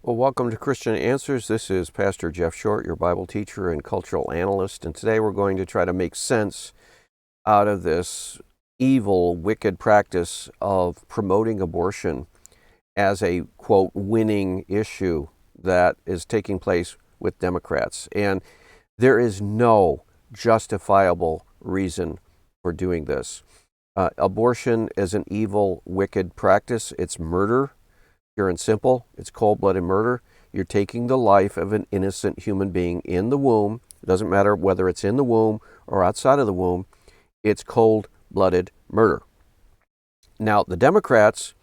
Well, welcome to Christian Answers. This is Pastor Jeff Short, your Bible teacher and cultural analyst, and today we're going to try to make sense out of this evil, wicked practice of promoting abortion as a, quote, winning issue that is taking place with Democrats. And there is no justifiable reason for doing this. Abortion is an evil, wicked practice. It's murder. Pure and simple, it's cold-blooded murder. You're taking the life of an innocent human being in the womb. It doesn't matter whether it's in the womb or outside of the womb. It's cold-blooded murder. Now, the Democrats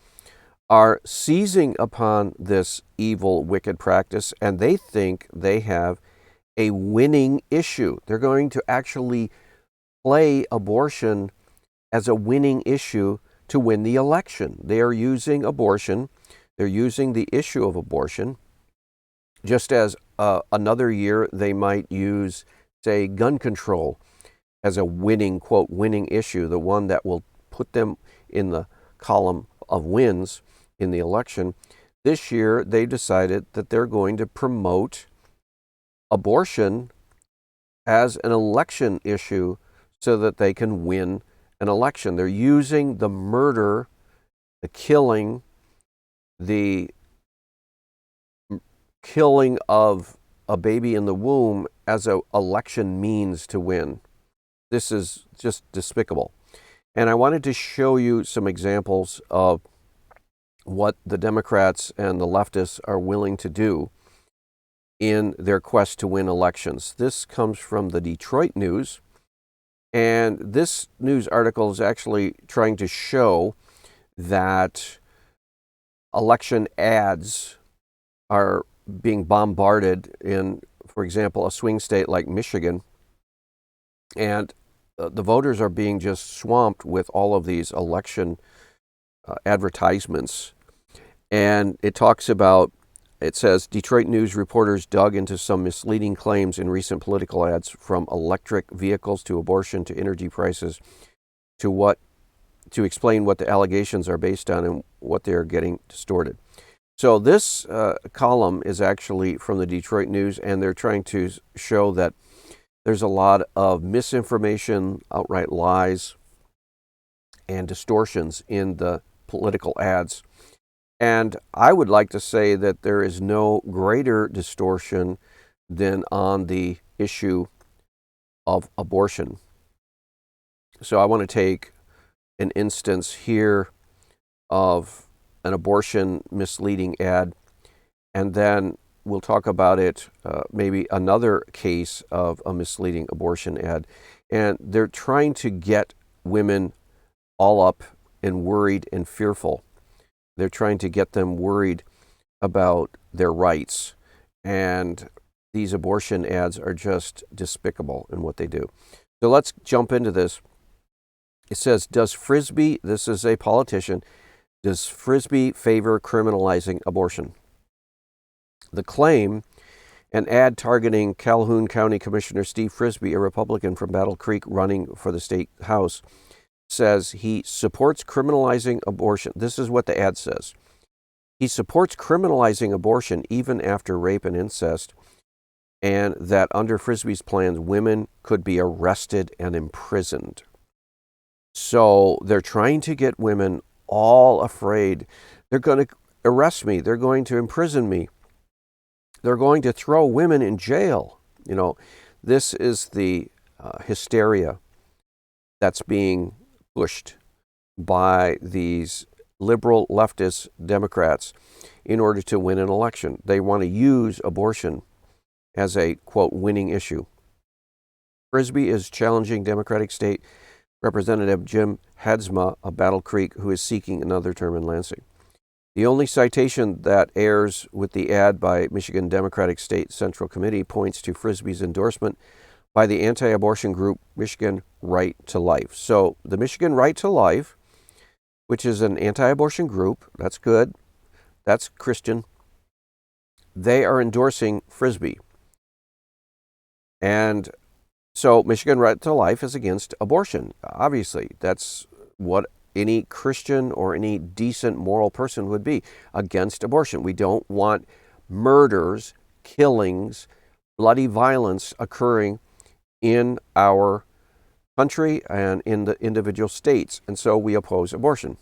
are seizing upon this evil, wicked practice, and they think they have a winning issue. They're going to actually play abortion as a winning issue to win the election. They are using abortion. They're using the issue of abortion, just as another year they might use, say, gun control as a winning, quote, winning issue, the one that will put them in the column of wins in the election. This year they decided that they're going to promote abortion as an election issue so that they can win an election. They're using the murder, the killing of a baby in the womb as an election means to win. This is just despicable. And I wanted to show you some examples of what the Democrats and the leftists are willing to do in their quest to win elections. This comes from the Detroit News, and this news article is actually trying to show that election ads are being bombarded in, for example, a swing state like Michigan, and the voters are being just swamped with all of these election advertisements. And it says, Detroit News reporters dug into some misleading claims in recent political ads, from electric vehicles to abortion to energy prices to explain what the allegations are based on and what they are getting distorted. So this column is actually from the Detroit News, and they're trying to show that there's a lot of misinformation, outright lies, and distortions in the political ads. And I would like to say that there is no greater distortion than on the issue of abortion. So I want to take an instance here of an abortion misleading ad, and then we'll talk about it, maybe another case of a misleading abortion ad. And they're trying to get women all up and worried and fearful. They're trying to get them worried about their rights. And these abortion ads are just despicable in what they do. So let's jump into this. It says, does Frisbee, this is a politician, does Frisbee favor criminalizing abortion? The claim, an ad targeting Calhoun County Commissioner Steve Frisbee, a Republican from Battle Creek running for the state house, says he supports criminalizing abortion. This is what the ad says. He supports criminalizing abortion even after rape and incest, and that under Frisbee's plans, women could be arrested and imprisoned. So they're trying to get women all afraid. They're going to arrest me. They're going to imprison me. They're going to throw women in jail. You know, this is the hysteria that's being pushed by these liberal leftist Democrats in order to win an election. They want to use abortion as a, quote, winning issue. Frisbee is challenging Democratic State Representative Jim Hadsma of Battle Creek, who is seeking another term in Lansing. The only citation that airs with the ad by Michigan Democratic State Central Committee points to Frisbee's endorsement by the anti-abortion group Michigan Right to Life. So the Michigan Right to Life, which is an anti-abortion group, that's good, that's Christian, they are endorsing Frisbee. And so Michigan Right to Life is against abortion. Obviously, that's what any Christian or any decent moral person would be, against abortion. We don't want murders, killings, bloody violence occurring in our country and in the individual states. And so we oppose abortion.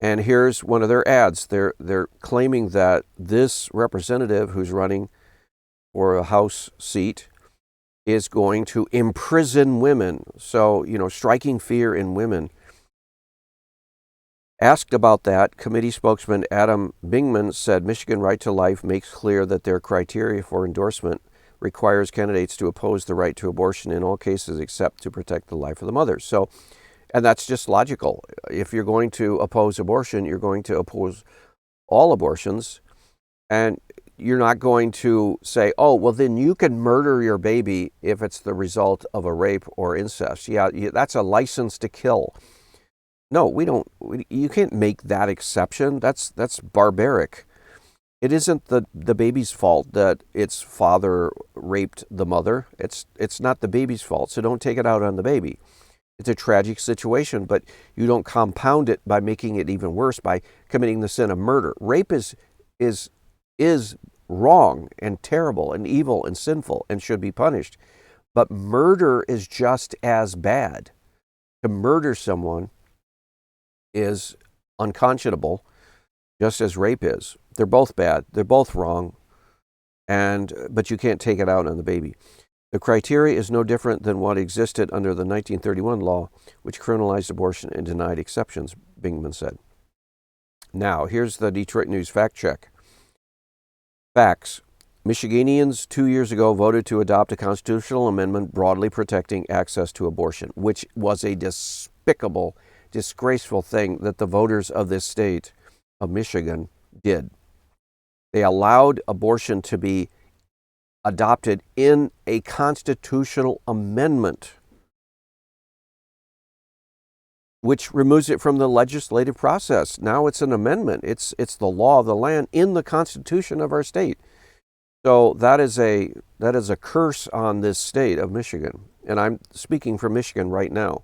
And here's one of their ads. They're claiming that this representative who's running for a House seat is going to imprison women. So, striking fear in women. Asked about that, committee spokesman Adam Bingman said Michigan Right to Life makes clear that their criteria for endorsement requires candidates to oppose the right to abortion in all cases except to protect the life of the mother. So, and that's just logical. If you're going to oppose abortion, you're going to oppose all abortions, and you're not going to say, oh, well, then you can murder your baby if it's the result of a rape or incest. Yeah, that's a license to kill. No, we don't. You can't make that exception. That's barbaric. It isn't the baby's fault that its father raped the mother. It's not the baby's fault, so don't take it out on the baby. It's a tragic situation, but you don't compound it by making it even worse by committing the sin of murder. Rape is wrong and terrible and evil and sinful and should be punished. But murder is just as bad. To murder someone is unconscionable, just as rape is. They're both bad. They're both wrong. But you can't take it out on the baby. The criteria is no different than what existed under the 1931 law, which criminalized abortion and denied exceptions, Bingman said. Now, here's the Detroit News fact check. Facts. Michiganians 2 years ago voted to adopt a constitutional amendment broadly protecting access to abortion, which was a despicable, disgraceful thing that the voters of this state of Michigan did. They allowed abortion to be adopted in a constitutional amendment, which removes it from the legislative process. Now it's an amendment. It's the law of the land in the Constitution of our state. So that is a curse on this state of Michigan. And I'm speaking for Michigan right now.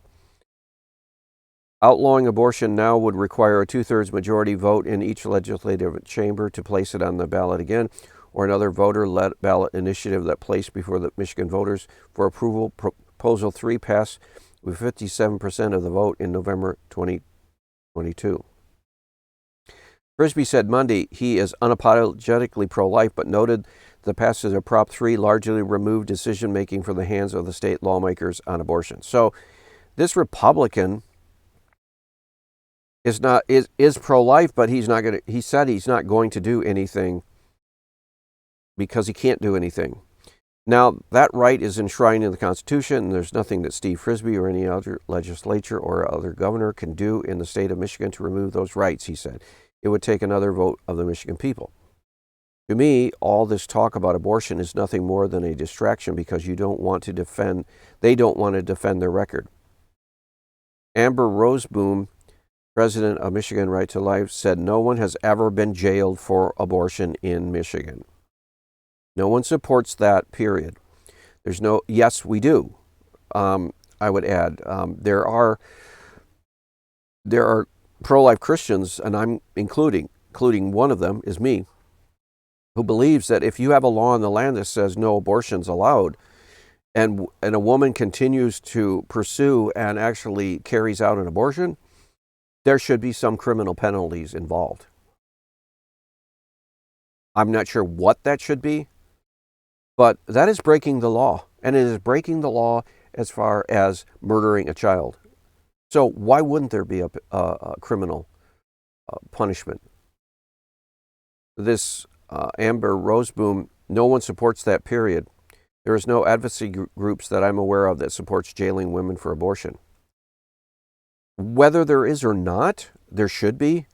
Outlawing abortion now would require a 2/3 majority vote in each legislative chamber to place it on the ballot again, or another voter-led ballot initiative that placed before the Michigan voters for approval. Proposal 3 passed with 57% of the vote in November 2022. Frisbee said Monday he is unapologetically pro-life, but noted the passage of Prop 3 largely removed decision-making from the hands of the state lawmakers on abortion. So this Republican is pro-life, but he said he's not going to do anything because he can't do anything. Now, that right is enshrined in the Constitution, and there's nothing that Steve Frisbee or any other legislature or other governor can do in the state of Michigan to remove those rights, he said. It would take another vote of the Michigan people. To me, all this talk about abortion is nothing more than a distraction because they don't want to defend their record. Amber Roseboom, president of Michigan Right to Life, said no one has ever been jailed for abortion in Michigan. No one supports that, period. Yes, we do. I would add, there are pro-life Christians, and I'm including one of them is me, who believes that if you have a law in the land that says no abortions allowed, and a woman continues to pursue and actually carries out an abortion, there should be some criminal penalties involved. I'm not sure what that should be, but that is breaking the law, and it is breaking the law as far as murdering a child. So why wouldn't there be a criminal punishment? This Amber Roseboom, no one supports that, period. There is no advocacy groups that I'm aware of that supports jailing women for abortion. Whether there is or not, there should be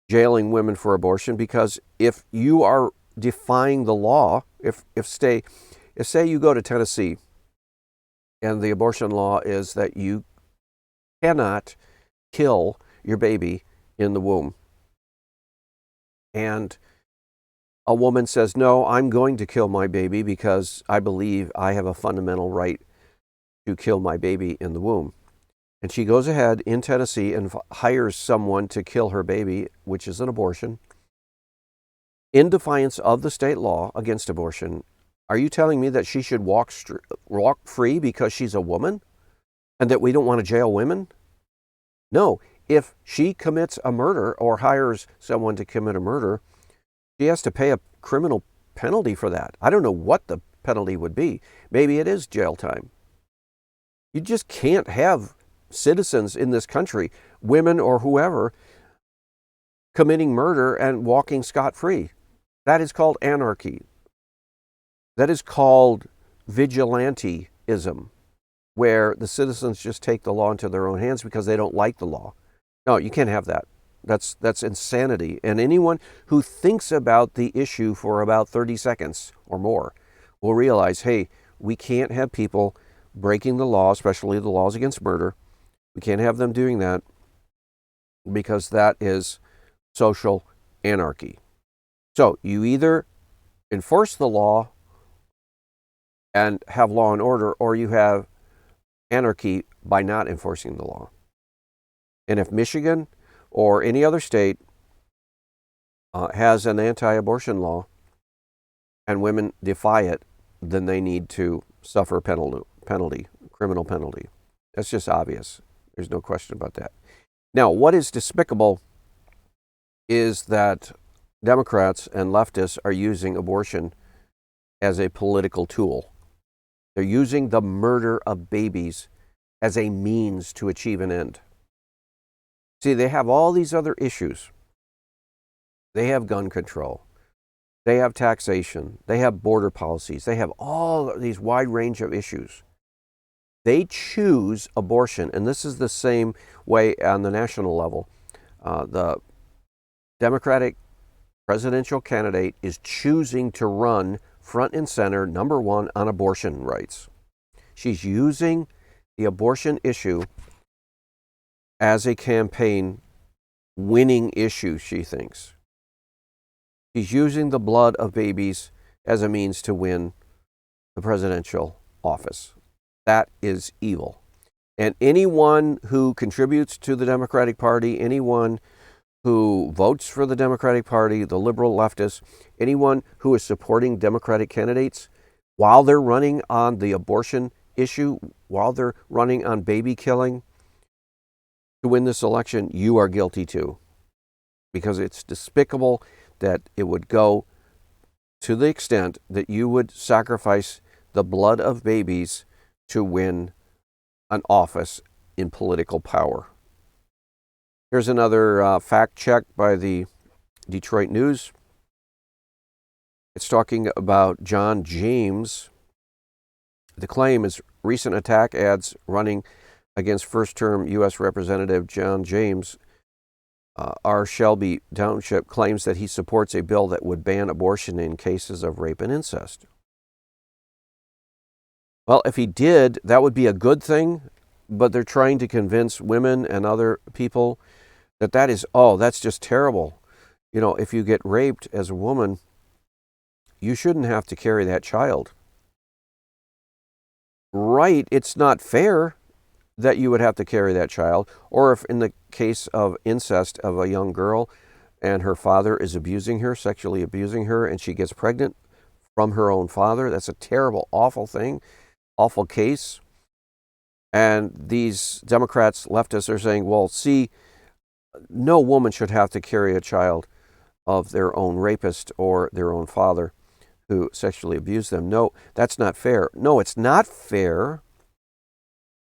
jailing women for abortion, because if you are defying the law, if say you go to Tennessee and the abortion law is that you cannot kill your baby in the womb, and a woman says, no, I'm going to kill my baby because I believe I have a fundamental right to kill my baby in the womb. And she goes ahead in Tennessee and hires someone to kill her baby, which is an abortion. in defiance of the state law against abortion, are you telling me that she should walk free because she's a woman and that we don't want to jail women? No. If she commits a murder or hires someone to commit a murder, she has to pay a criminal penalty for that. I don't know what the penalty would be. Maybe it is jail time. You just can't have citizens in this country, women or whoever, committing murder and walking scot-free. That is called anarchy. That is called vigilanteism, where the citizens just take the law into their own hands because they don't like the law. No, you can't have that. That's insanity. And anyone who thinks about the issue for about 30 seconds or more will realize, hey, we can't have people breaking the law, especially the laws against murder. We can't have them doing that because that is social anarchy. So you either enforce the law and have law and order, or you have anarchy by not enforcing the law. And if Michigan or any other state has an anti-abortion law and women defy it, then they need to suffer penalty, criminal penalty. That's just obvious. There's no question about that. Now, what is despicable is that Democrats and leftists are using abortion as a political tool. They're using the murder of babies as a means to achieve an end. See, they have all these other issues. They have gun control. They have taxation. They have border policies. They have all these wide range of issues. They choose abortion, and this is the same way on the national level. The Democratic presidential candidate is choosing to run front and center, number one, on abortion rights. She's using the abortion issue as a campaign winning issue, she thinks. She's using the blood of babies as a means to win the presidential office. That is evil. And anyone who contributes to the Democratic Party, anyone who votes for the Democratic Party, the liberal leftists, anyone who is supporting Democratic candidates while they're running on the abortion issue, while they're running on baby killing to win this election, you are guilty too. Because it's despicable that it would go to the extent that you would sacrifice the blood of babies to win an office in political power. Here's another fact check by the Detroit News. It's talking about John James. The claim is recent attack ads running against first-term U.S. Representative John James. R. Shelby Township claims that he supports a bill that would ban abortion in cases of rape and incest. Well, if he did, that would be a good thing, but they're trying to convince women and other people that that's just terrible. You know, if you get raped as a woman, you shouldn't have to carry that child. Right, it's not fair that you would have to carry that child, or if in the case of incest of a young girl and her father is abusing her, sexually abusing her, and she gets pregnant from her own father, that's a terrible, awful thing, awful case. And these Democrats, leftists are saying, well, see, no woman should have to carry a child of their own rapist or their own father who sexually abused them. No, that's not fair. No, it's not fair,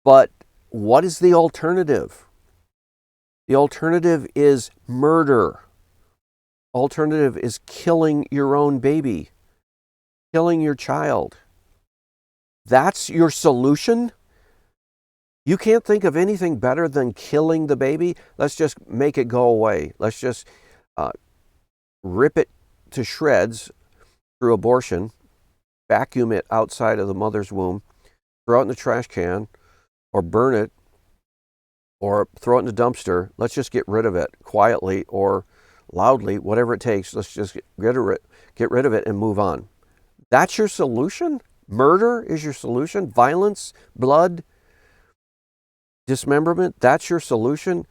but what is the alternative? The alternative is murder. Alternative is killing your own baby, killing your child. That's your solution? You can't think of anything better than killing the baby? Let's just make it go away. Let's just rip it to shreds through abortion, vacuum it outside of the mother's womb, throw it in the trash can, or burn it, or throw it in the dumpster. Let's just get rid of it quietly or loudly, whatever it takes. Let's just get rid of it and move on. That's your solution? Murder is your solution? Violence, blood, dismemberment, that's your solution?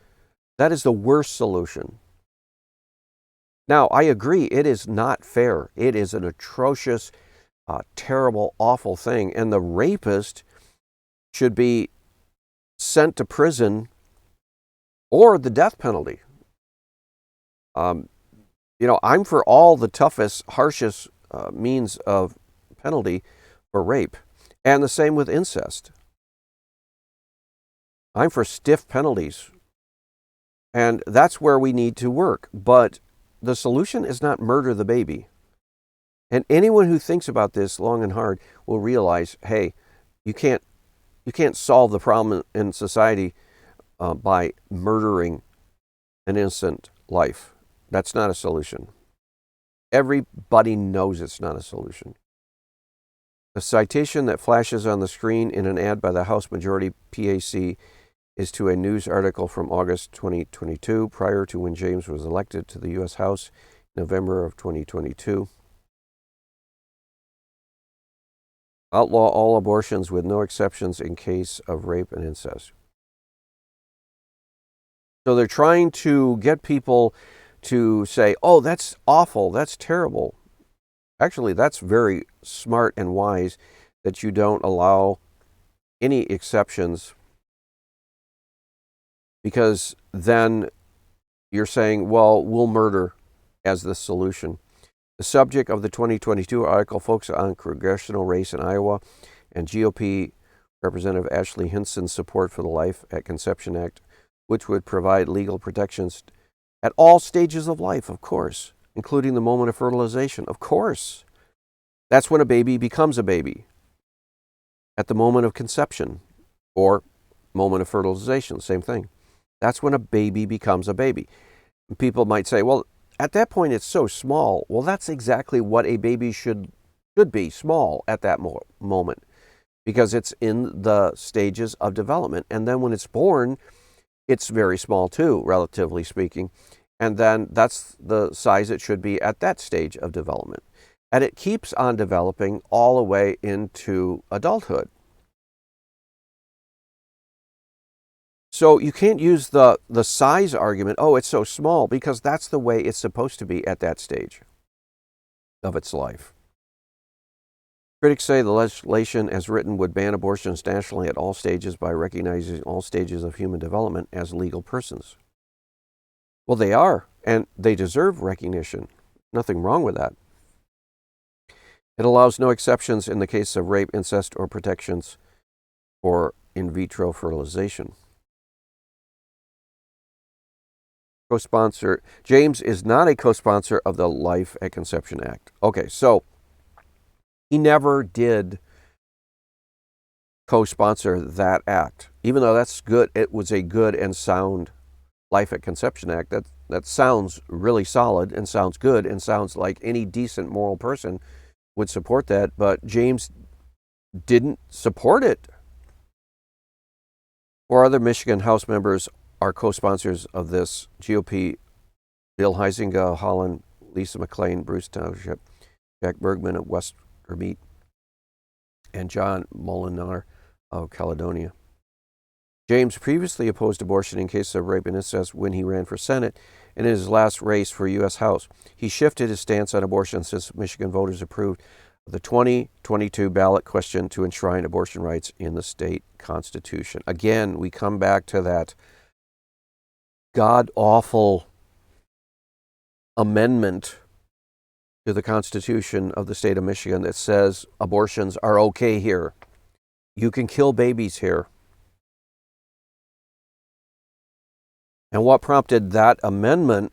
That is the worst solution. Now, I agree, it is not fair. It is an atrocious, terrible, awful thing. And the rapist should be sent to prison or the death penalty. I'm for all the toughest, harshest means of penalty for rape. And the same with incest. I'm for stiff penalties. And that's where we need to work. But the solution is not murder the baby. And anyone who thinks about this long and hard will realize, hey, you can't solve the problem in society by murdering an innocent life. That's not a solution. Everybody knows it's not a solution. The citation that flashes on the screen in an ad by the House Majority PAC is to a news article from August 2022, prior to when James was elected to the U.S. House in November of 2022. Outlaw all abortions with no exceptions in case of rape and incest. So they're trying to get people to say, oh, that's awful, that's terrible. Actually, that's very smart and wise that you don't allow any exceptions, because then you're saying, well, we'll murder as the solution. The subject of the 2022 article focuses on congressional race in Iowa and GOP Representative Ashley Hinson's support for the Life at Conception Act, which would provide legal protections at all stages of life, of course, including the moment of fertilization, of course. That's when a baby becomes a baby, at the moment of conception or moment of fertilization, same thing. That's when a baby becomes a baby. And people might say, well, at that point it's so small. Well, that's exactly what a baby should be, small at that moment, because it's in the stages of development. And then when it's born, it's very small too, relatively speaking. And then that's the size it should be at that stage of development. And it keeps on developing all the way into adulthood. So you can't use the size argument, oh, it's so small, because that's the way it's supposed to be at that stage of its life. Critics say the legislation as written would ban abortions nationally at all stages by recognizing all stages of human development as legal persons. Well, they are, and they deserve recognition. Nothing wrong with that. It allows no exceptions in the case of rape, incest, or protections for in vitro fertilization. Co-sponsor, James is not a co-sponsor of the Life at Conception Act. Okay, so he never did co-sponsor that act, even though that's good. It was a good and sound Life at Conception Act. That sounds really solid and sounds good and sounds like any decent moral person would support that, but James didn't support it. 4 other Michigan House members are co-sponsors of this: GOP, Bill Huizenga, Holland, Lisa McClain, Bruce Township, Jack Bergman of Westermeet, and John Molinar of Caledonia. James previously opposed abortion in cases of rape and incest when he ran for Senate, and in his last race for U.S. House. He shifted his stance on abortion since Michigan voters approved the 2022 ballot question to enshrine abortion rights in the state constitution. Again, we come back to that god-awful amendment to the Constitution of the state of Michigan that says abortions are okay here. You can kill babies here. And what prompted that amendment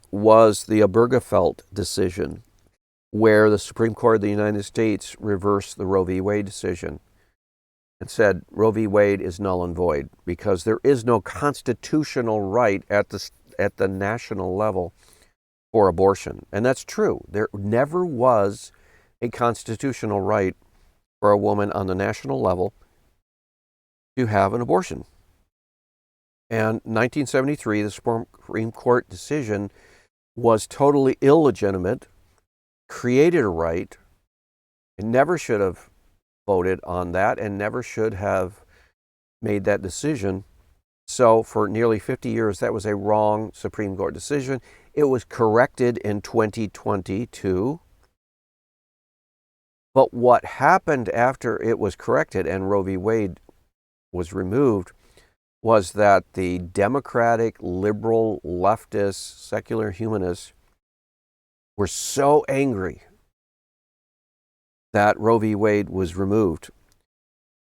was the Obergefell decision, where the Supreme Court of the United States reversed the Roe v. Wade decision and said Roe v. Wade is null and void because there is no constitutional right at the national level for abortion. And that's true. There never was a constitutional right for a woman on the national level to have an abortion. And 1973, the Supreme Court decision was totally illegitimate, created a right. It never should have voted on that and never should have made that decision. So for nearly 50 years, that was a wrong Supreme Court decision. It was corrected in 2022. But what happened after it was corrected and Roe v. Wade was removed was that the Democratic, liberal, leftist, secular humanists were so angry that Roe v. Wade was removed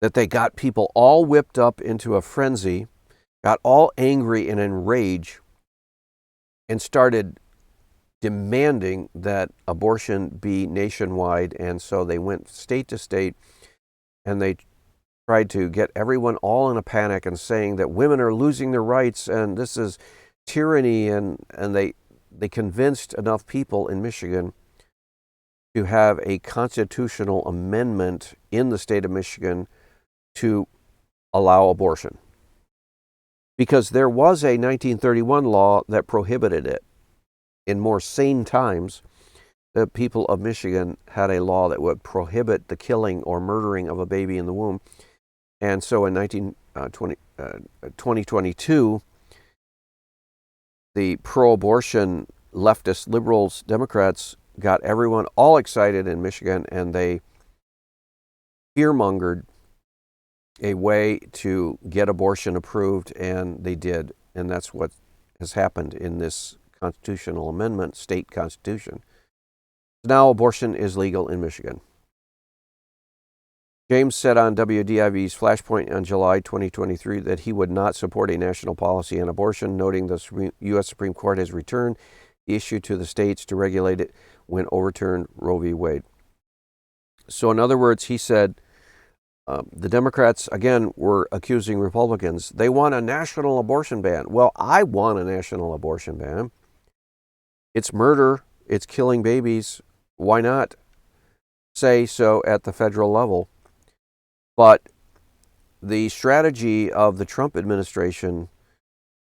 that they got people all whipped up into a frenzy, got all angry and enraged, and started demanding that abortion be nationwide. And so they went state to state and they tried to get everyone all in a panic and saying that women are losing their rights and this is tyranny. And they convinced enough people in Michigan to have a constitutional amendment in the state of Michigan to allow abortion. Because there was a 1931 law that prohibited it. In more sane times, the people of Michigan had a law that would prohibit the killing or murdering of a baby in the womb. And so in 2022, the pro-abortion leftist liberals, Democrats, got everyone all excited in Michigan, and they fear-mongered a way to get abortion approved, and they did. And that's what has happened in this constitutional amendment, state constitution. Now abortion is legal in Michigan. James said on WDIV's Flashpoint on July 2023 that he would not support a national policy on abortion, noting the U.S. Supreme Court has returned the issue to the states to regulate it when overturned Roe v. Wade. So in other words, he said, the Democrats, again, were accusing Republicans. They want a national abortion ban. Well, I want a national abortion ban. It's murder. It's killing babies. Why not say so at the federal level? But the strategy of the Trump administration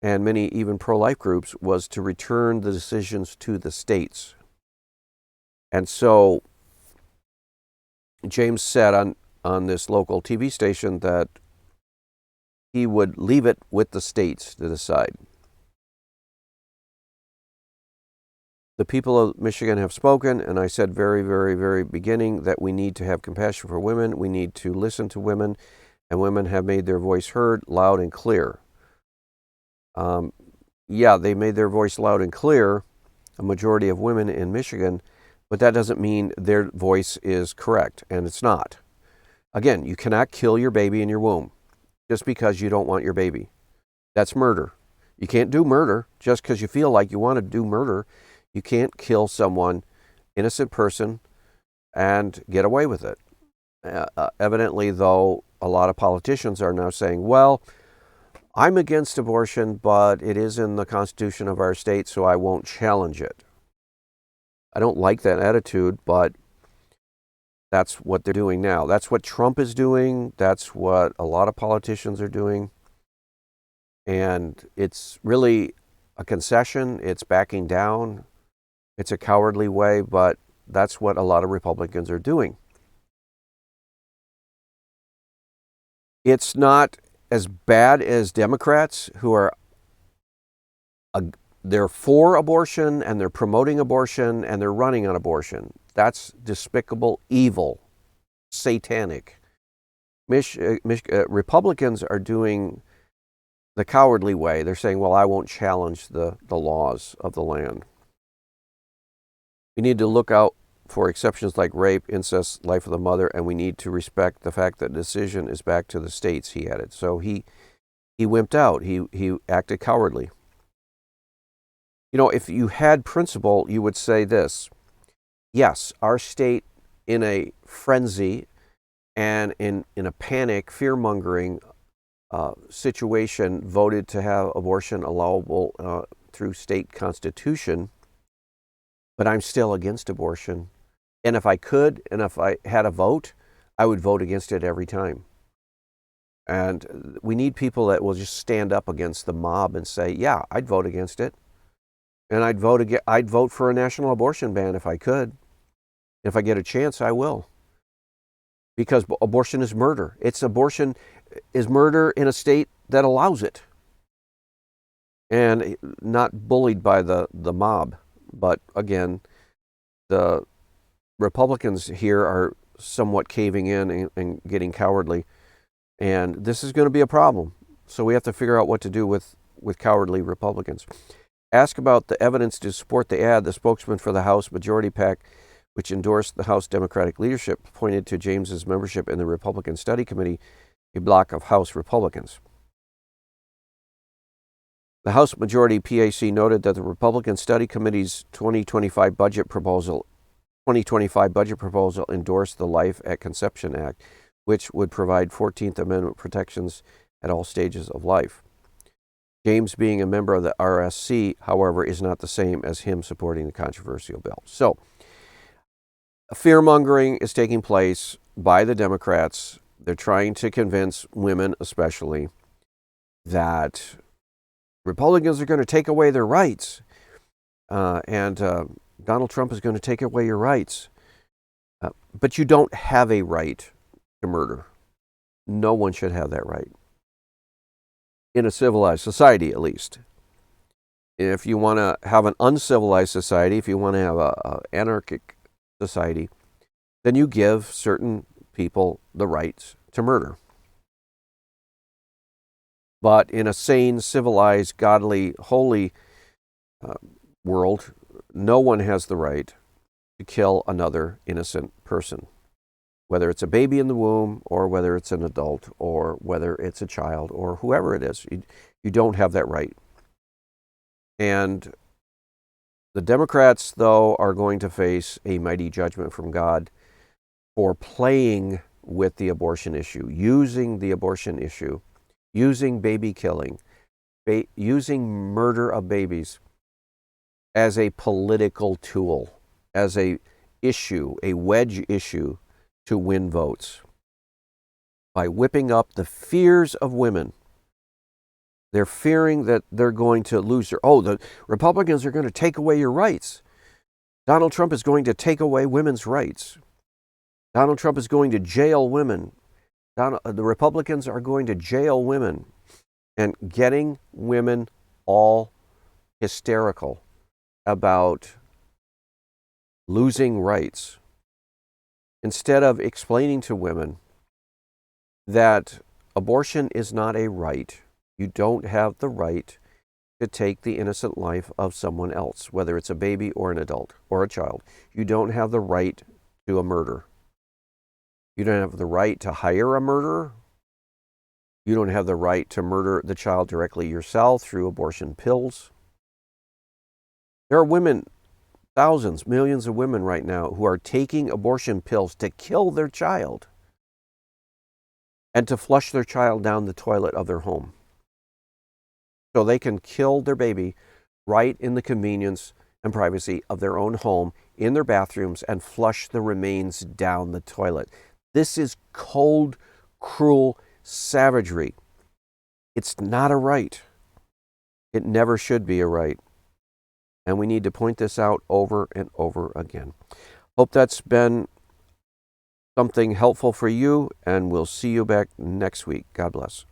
and many even pro-life groups was to return the decisions to the states. And so James said on this local TV station that he would leave it with the states to decide. The people of Michigan have spoken, and I said very, very, very beginning that we need to have compassion for women. We need to listen to women, and women have made their voice heard loud and clear. Yeah, they made their voice loud and clear, a majority of women in Michigan, but that doesn't mean their voice is correct, and it's not. Again, you cannot kill your baby in your womb just because you don't want your baby. That's murder. You can't do murder just because you feel like you want to do murder. You can't kill someone, innocent person, and get away with it. Evidently, though, a lot of politicians are now saying, well, I'm against abortion, but it is in the Constitution of our state, so I won't challenge it. I don't like that attitude, but that's what they're doing now. That's what Trump is doing. That's what a lot of politicians are doing. And it's really a concession. It's backing down. It's a cowardly way, but that's what a lot of Republicans are doing. It's not as bad as Democrats who are they're for abortion and they're promoting abortion and they're running on abortion. That's despicable, evil, satanic. Republicans are doing the cowardly way. They're saying, well, I won't challenge the laws of the land. We need to look out for exceptions like rape, incest, life of the mother, and we need to respect the fact that the decision is back to the states, he added. So he wimped out. He acted cowardly. You know, if you had principle, you would say this. Yes, our state in a frenzy and in a panic, fear-mongering situation voted to have abortion allowable through state constitution, but I'm still against abortion. And if I could, and if I had a vote, I would vote against it every time. And we need people that will just stand up against the mob and say, yeah, I'd vote against it. And I'd vote for a national abortion ban if I could. If I get a chance, I will. Because abortion is murder. Abortion is murder in a state that allows it. and not bullied by the mob. But again, the Republicans here are somewhat caving in and getting cowardly, and this is going to be a problem. So we have to figure out what to do with cowardly Republicans. Asked about the evidence to support the ad, the spokesman for the House Majority PAC, which endorsed the House Democratic leadership, pointed to James's membership in the Republican Study Committee, a bloc of House Republicans. The House Majority PAC noted that the Republican Study Committee's 2025 budget proposal endorsed the Life at Conception Act, which would provide 14th Amendment protections at all stages of life. James being a member of the RSC, however, is not the same as him supporting the controversial bill. So, fear-mongering is taking place by the Democrats. They're trying to convince women, especially, that Republicans are going to take away their rights, and Donald Trump is going to take away your rights. But you don't have a right to murder. No one should have that right. In a civilized society, at least. If you want to have an uncivilized society, if you want to have an anarchic society, then you give certain people the rights to murder. But in a sane, civilized, godly, holy world, no one has the right to kill another innocent person, whether it's a baby in the womb or whether it's an adult or whether it's a child or whoever it is. You don't have that right. And the Democrats, though, are going to face a mighty judgment from God for playing with the abortion issue, using the abortion issue, using baby killing, using murder of babies as a political tool, as a issue, a wedge issue to win votes. By whipping up the fears of women. They're fearing that they're going to lose the Republicans are going to take away your rights. Donald Trump is going to take away women's rights. Donald Trump is going to jail women. The Republicans are going to jail women and getting women all hysterical about losing rights, instead of explaining to women that abortion is not a right. You don't have the right to take the innocent life of someone else, whether it's a baby or an adult or a child. You don't have the right to a murder. You don't have the right to hire a murderer. You don't have the right to murder the child directly yourself through abortion pills. There are women, thousands, millions of women right now who are taking abortion pills to kill their child and to flush their child down the toilet of their home, so they can kill their baby right in the convenience and privacy of their own home, in their bathrooms, and flush the remains down the toilet. This is cold, cruel savagery. It's not a right. It never should be a right. And we need to point this out over and over again. Hope that's been something helpful for you, and we'll see you back next week. God bless.